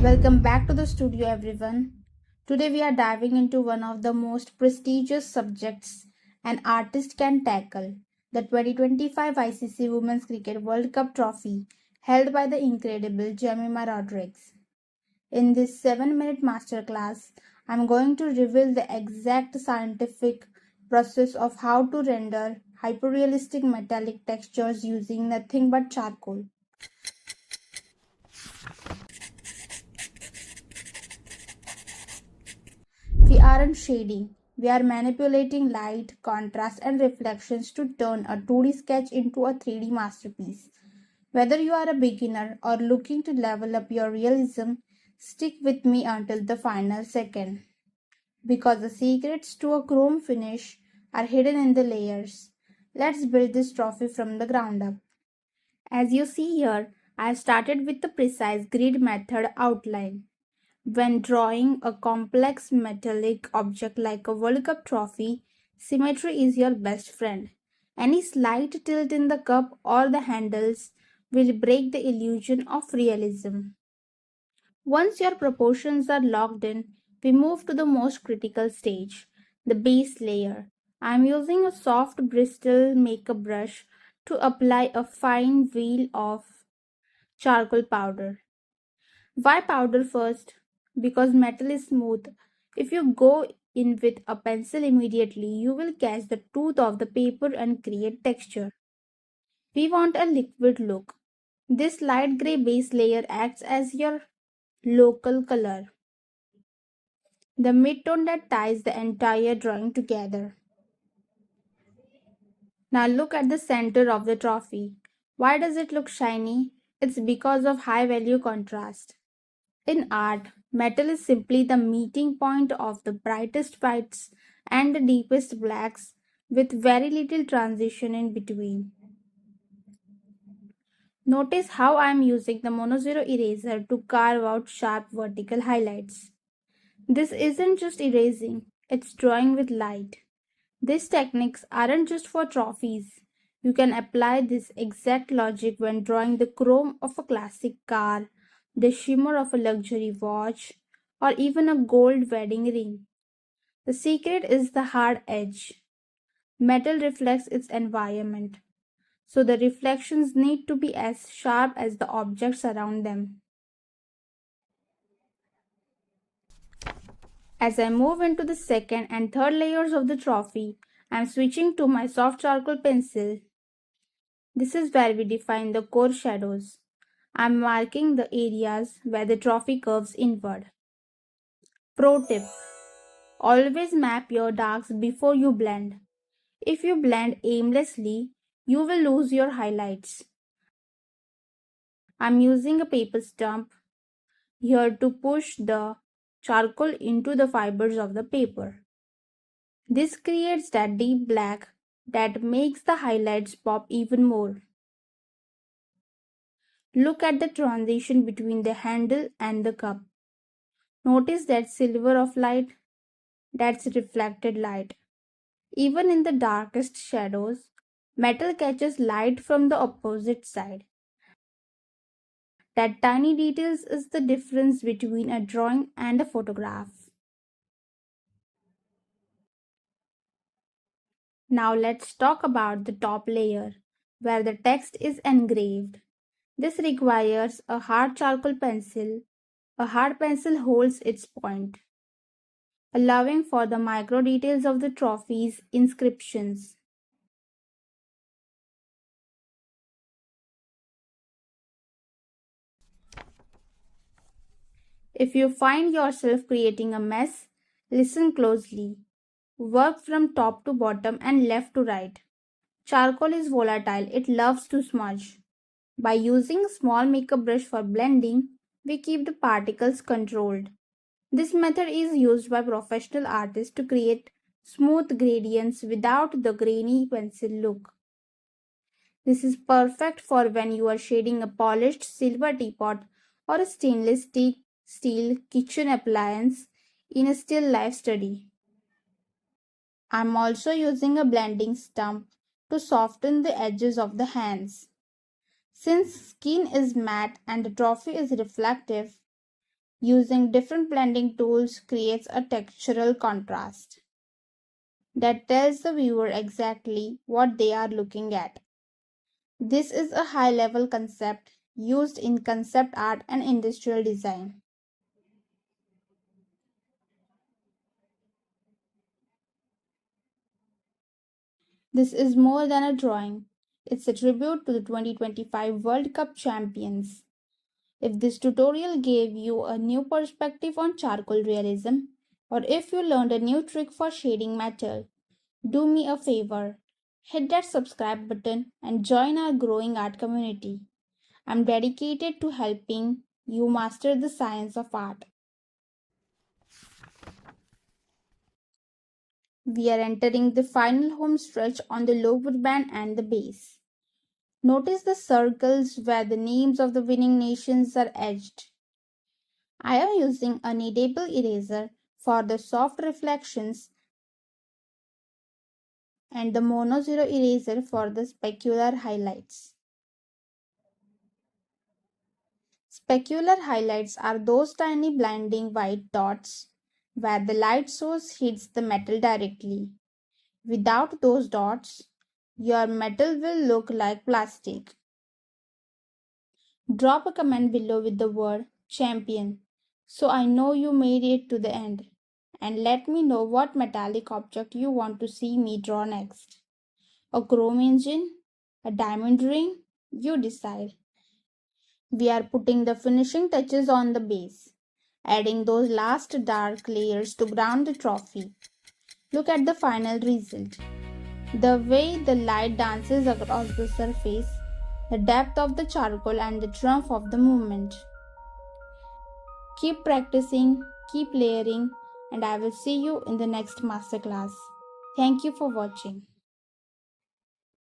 Welcome back to the studio, everyone. Today, we are diving into one of the most prestigious subjects an artist can tackle, the 2025 ICC Women's Cricket World Cup trophy held by the incredible Jemimah Rodrigues. In this 7-minute masterclass, I'm going to reveal the exact scientific process of how to render hyperrealistic metallic textures using nothing but charcoal. We aren't shading, we are manipulating light, contrast, and reflections to turn a 2D sketch into a 3D masterpiece. Whether you are a beginner or looking to level up your realism, stick with me until the final second. Because the secrets to a chrome finish are hidden in the layers. Let's build this trophy from the ground up. As you see here, I started with the precise grid method outline. When drawing a complex metallic object like a World Cup trophy, symmetry is your best friend. Any slight tilt in the cup or the handles will break the illusion of realism. Once your proportions are locked in, we move to the most critical stage, the base layer. I am using a soft bristle makeup brush to apply a fine wheel of charcoal powder. Why powder first? Because metal is smooth. If you go in with a pencil immediately, you will catch the tooth of the paper and create texture. We want a liquid look. This light gray base layer acts as your local color, the midtone that ties the entire drawing together. Now look at the center of the trophy. Why does it look shiny? It's because of high value contrast. In art, metal is simply the meeting point of the brightest whites and the deepest blacks with very little transition in between. Notice how I am using the monozero eraser to carve out sharp vertical highlights. This isn't just erasing, it's drawing with light. These techniques aren't just for trophies. You can apply this exact logic when drawing the chrome of a classic car, the shimmer of a luxury watch, or even a gold wedding ring. The secret is the hard edge. Metal reflects its environment, so the reflections need to be as sharp as the objects around them. As I move into the second and third layers of the trophy, I am switching to my soft charcoal pencil. This is where we define the core shadows. I'm marking the areas where the trophy curves inward. Pro tip: always map your darks before you blend. If you blend aimlessly, you will lose your highlights. I'm using a paper stump here to push the charcoal into the fibers of the paper. This creates that deep black that makes the highlights pop even more. Look at the transition between the handle and the cup. Notice that silver of light? That's reflected light. Even in the darkest shadows, metal catches light from the opposite side. That tiny details is the difference between a drawing and a photograph. Now let's talk about the top layer, where the text is engraved. This requires a hard charcoal pencil. A hard pencil holds its point, allowing for the micro details of the trophy's inscriptions. If you find yourself creating a mess, listen closely. Work from top to bottom and left to right. Charcoal is volatile, it loves to smudge. By using a small makeup brush for blending, we keep the particles controlled. This method is used by professional artists to create smooth gradients without the grainy pencil look. This is perfect for when you are shading a polished silver teapot or a stainless steel kitchen appliance in a still life study. I'm also using a blending stump to soften the edges of the hands. Since skin is matte and the trophy is reflective, Using different blending tools creates a textural contrast that tells the viewer exactly what they are looking at. This is a high level concept used in concept art and industrial design. This is more than a drawing, it's a tribute to the 2025 World Cup champions. If this tutorial gave you a new perspective on charcoal realism, or if you learned a new trick for shading metal, do me a favor. Hit that subscribe button and join our growing art community. I'm dedicated to helping you master the science of art. We are entering the final home stretch on the lower band and the base. Notice the circles where the names of the winning nations are etched. I am using a kneadable eraser for the soft reflections and the mono zero eraser for the specular highlights. Specular highlights are those tiny blinding white dots where the light source hits the metal directly. Without those dots, your metal will look like plastic. Drop a comment below with the word champion so I know you made it to the end. And let me know what metallic object you want to see me draw next. A chrome engine? A diamond ring? You decide. We are putting the finishing touches on the base, adding those last dark layers to ground the trophy. Look at the final result. The way the light dances across the surface, the depth of the charcoal and the triumph of the movement. Keep practicing, keep layering, and I will see you in the next masterclass. Thank you for watching.